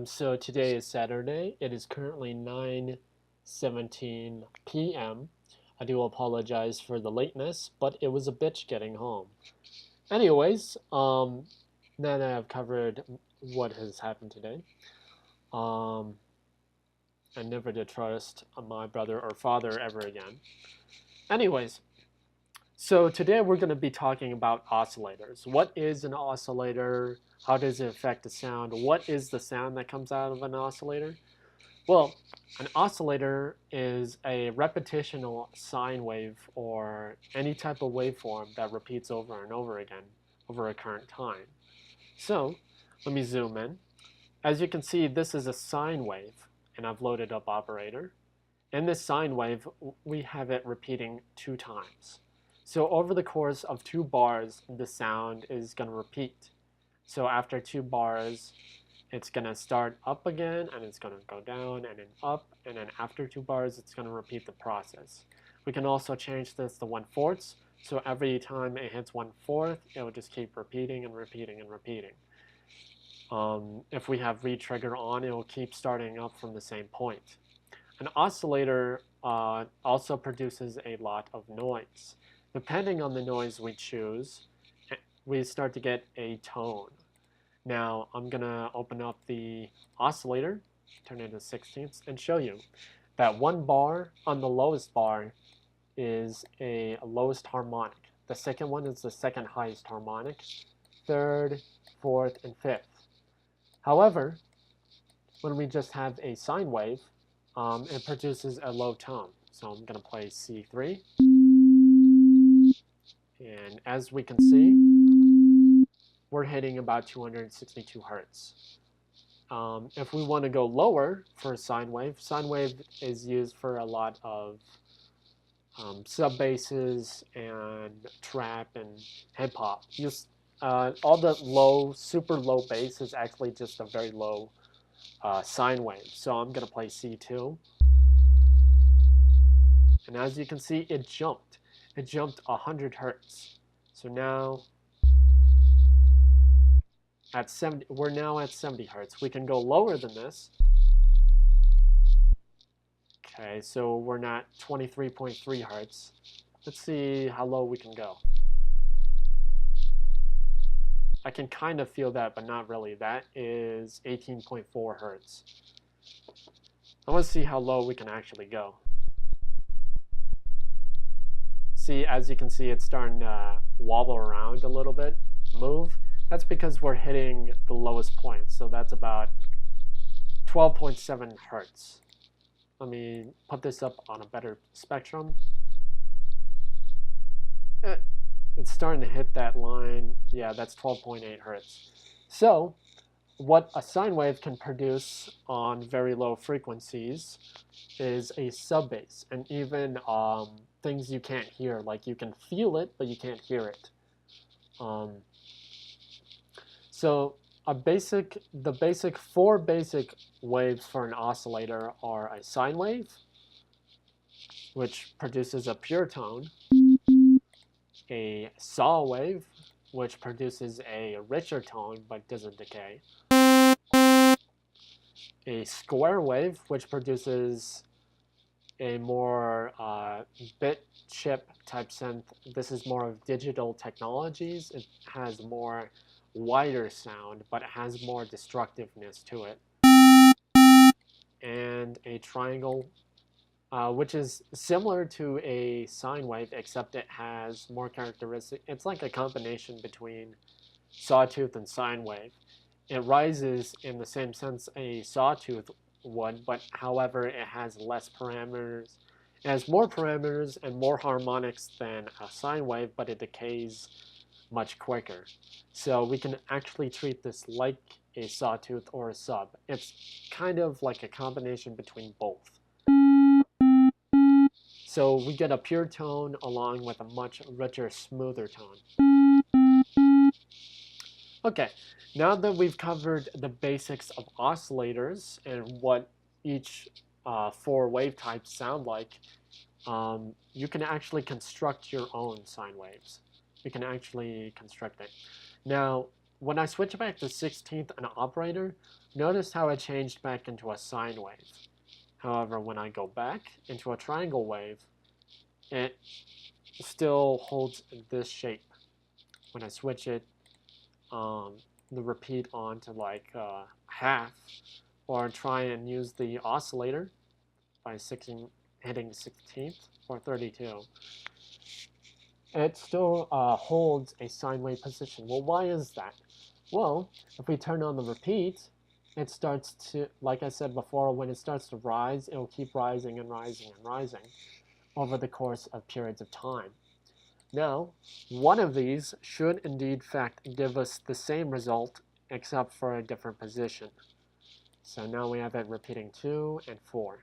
So today is Saturday. It is currently 9:17 p.m. I do apologize for the lateness, but it was a bitch getting home. Anyways, now that I've covered what has happened today, um, I never did trust my brother or father ever again. Anyways, so today we're going to be talking about oscillators. What is an oscillator? How does it affect the sound? What is the sound that comes out of an oscillator? Well, an oscillator is a repetitional sine wave or any type of waveform that repeats over and over again over a current time. So let me zoom in. As you can see, this is a sine wave, and I've loaded up operator. In this sine wave, we have it repeating 2 times. So over the course of 2 bars, the sound is going to repeat. So after 2 bars, it's going to start up again, and it's going to go down, and then up, and then after 2 bars, it's going to repeat the process. We can also change this to 1/4, so every time it hits 1/4, it will just keep repeating and repeating and repeating. If we have retrigger on, it will keep starting up from the same point. An oscillator also produces a lot of noise. Depending on the noise we choose, we start to get a tone. Now I'm going to open up the oscillator, turn it to 16ths, and show you that 1 bar on the lowest bar is a lowest harmonic. The second one is the second highest harmonic, third, fourth, and fifth. However, when we just have a sine wave, it produces a low tone. So I'm going to play C3. And as we can see, we're hitting about 262 hertz. If we want to go lower for a sine wave is used for a lot of sub basses and trap and hip hop. All the low, super low bass is actually just a very low sine wave. So I'm going to play C2. And as you can see, it jumped. It jumped 100 hertz. So now we're now at 70 hertz. We can go lower than this. Okay, so we're not 23.3 hertz. Let's see how low we can go. I can kind of feel that, but not really. That is 18.4 hertz. I want to see how low we can actually go. See, as you can see, it's starting to wobble around a little bit, move. That's because we're hitting the lowest point. So that's about 12.7 hertz. Let me put this up on a better spectrum. It's starting to hit that line. Yeah, that's 12.8 hertz. So what a sine wave can produce on very low frequencies is a subbass, and even things you can't hear, like you can feel it, but you can't hear it. So the 4 basic waves for an oscillator are a sine wave, which produces a pure tone, a saw wave, which produces a richer tone but doesn't decay, a square wave, which produces a more bit chip type synth. This is more of digital technologies. It has more wider sound, but it has more destructiveness to it. And a triangle, which is similar to a sine wave, except it has more characteristic. It's like a combination between sawtooth and sine wave. It rises in the same sense a sawtooth would, but however, it has less parameters. It has more parameters and more harmonics than a sine wave, but it decays much quicker. So we can actually treat this like a sawtooth or a sub. It's kind of like a combination between both. So we get a pure tone along with a much richer, smoother tone. Okay, now that we've covered the basics of oscillators and what each 4 wave types sound like, you can actually construct your own sine waves. You can actually construct it. Now, when I switch back to 16th and operator, notice how it changed back into a sine wave. However, when I go back into a triangle wave, it still holds this shape. When I switch it, the repeat on to like half, or try and use the oscillator by hitting 16th or 32, it still holds a sine wave position. Well, why is that? Well, if we turn on the repeat, it starts to, like I said before, when it starts to rise, it will keep rising and rising and rising over the course of periods of time. Now, one of these should indeed fact give us the same result except for a different position. So now we have it repeating 2 and 4.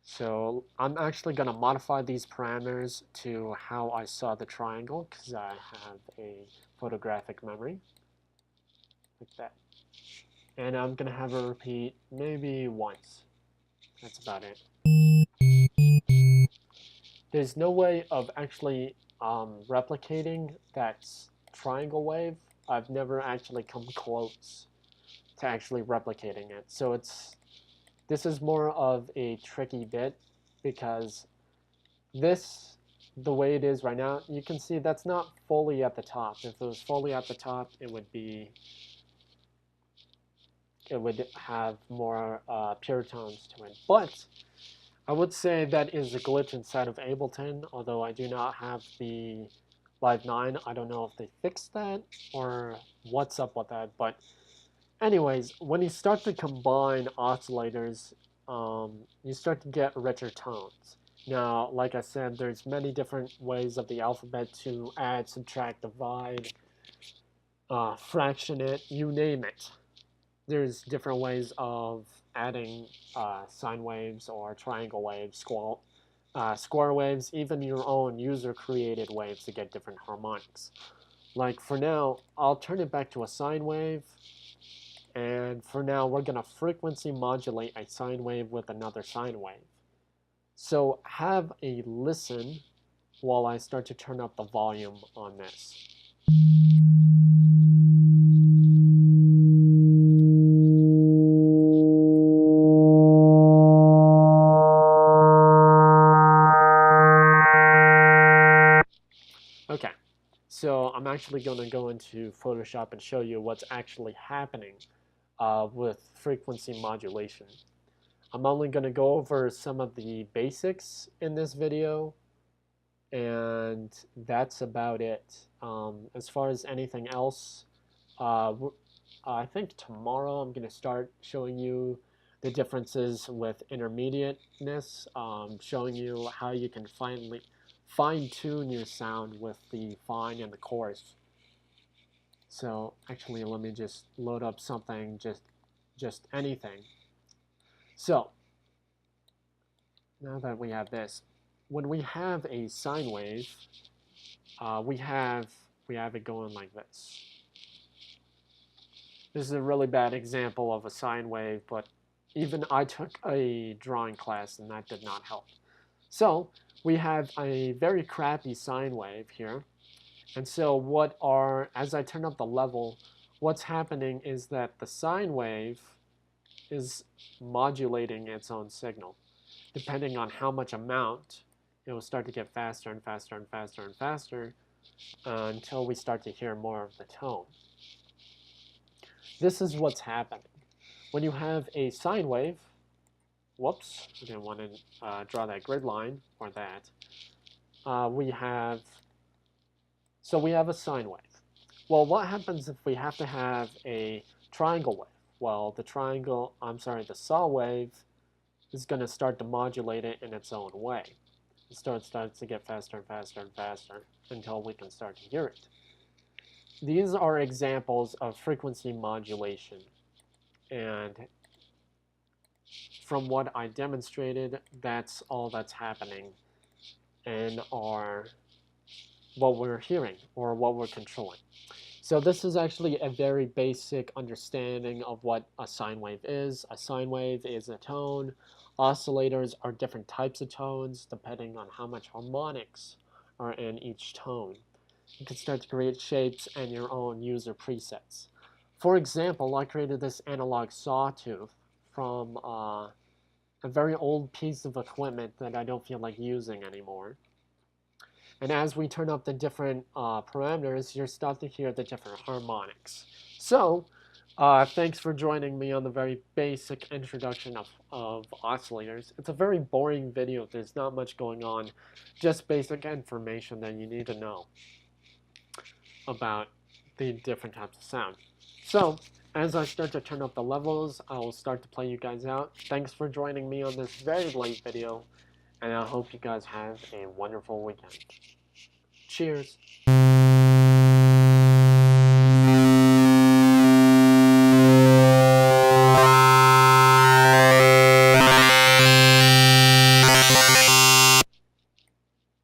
So I'm actually going to modify these parameters to how I saw the triangle because I have a photographic memory, like that. And I'm going to have it repeat maybe once. That's about it. There's no way of actually replicating that triangle wave. I've never actually come close to actually replicating it. So this is more of a tricky bit because the way it is right now, you can see that's not fully at the top. If it was fully at the top, it would have more pure tones to it. But I would say that is a glitch inside of Ableton, although I do not have the Live 9. I don't know if they fixed that or what's up with that. But anyways, when you start to combine oscillators, you start to get richer tones. Now, like I said, there's many different ways of the alphabet to add, subtract, divide, fraction it, you name it. There's different ways of adding sine waves or triangle waves, square waves, even your own user-created waves to get different harmonics. Like for now, I'll turn it back to a sine wave, and for now, we're going to frequency modulate a sine wave with another sine wave. So have a listen while I start to turn up the volume on this. Okay, so I'm actually going to go into Photoshop and show you what's actually happening with frequency modulation. I'm only going to go over some of the basics in this video, and that's about it. As far as anything else, I think tomorrow I'm going to start showing you the differences with intermediateness, showing you how you can fine-tune your sound with the fine and the coarse. So actually, let me just load up something, just anything. So now that we have this, when we have a sine wave, we have it going like this. This is a really bad example of a sine wave, but even I took a drawing class and that did not help. So we have a very crappy sine wave here. And so as I turn up the level, what's happening is that the sine wave is modulating its own signal. Depending on how much amount, it will start to get faster and faster and faster and faster until we start to hear more of the tone. This is what's happening. When you have a sine wave, whoops, I didn't want to draw that grid line or that. We have a sine wave. Well, what happens if we have to have a triangle wave? Well, the saw wave is going to start to modulate it in its own way. It starts to get faster and faster and faster until we can start to hear it. These are examples of frequency modulation. And from what I demonstrated, that's all that's happening in what we're hearing or what we're controlling. So this is actually a very basic understanding of what a sine wave is. A sine wave is a tone. Oscillators are different types of tones depending on how much harmonics are in each tone. You can start to create shapes and your own user presets. For example, I created this analog sawtooth from a very old piece of equipment that I don't feel like using anymore. And as we turn up the different parameters, you're starting to hear the different harmonics. So, thanks for joining me on the very basic introduction of oscillators. It's a very boring video. There's not much going on, just basic information that you need to know about the different types of sound. So, as I start to turn up the levels, I will start to play you guys out. Thanks for joining me on this very late video, and I hope you guys have a wonderful weekend. Cheers!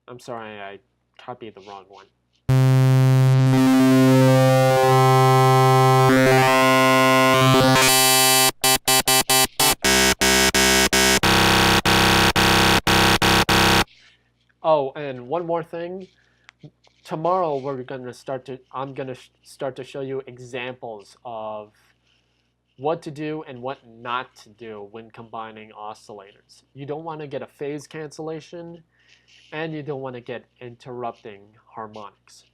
I'm sorry, I copied the wrong one. Oh, and one more thing. Tomorrow I'm gonna start to show you examples of what to do and what not to do when combining oscillators. You don't want to get a phase cancellation, and you don't want to get interrupting harmonics.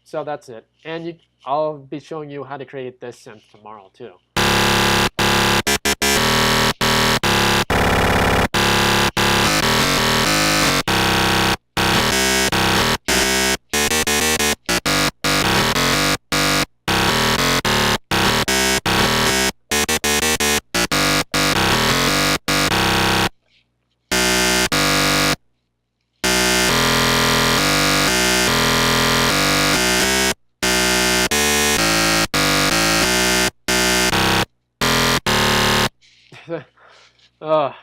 So that's it. And I'll be showing you how to create this synth tomorrow too. Ugh.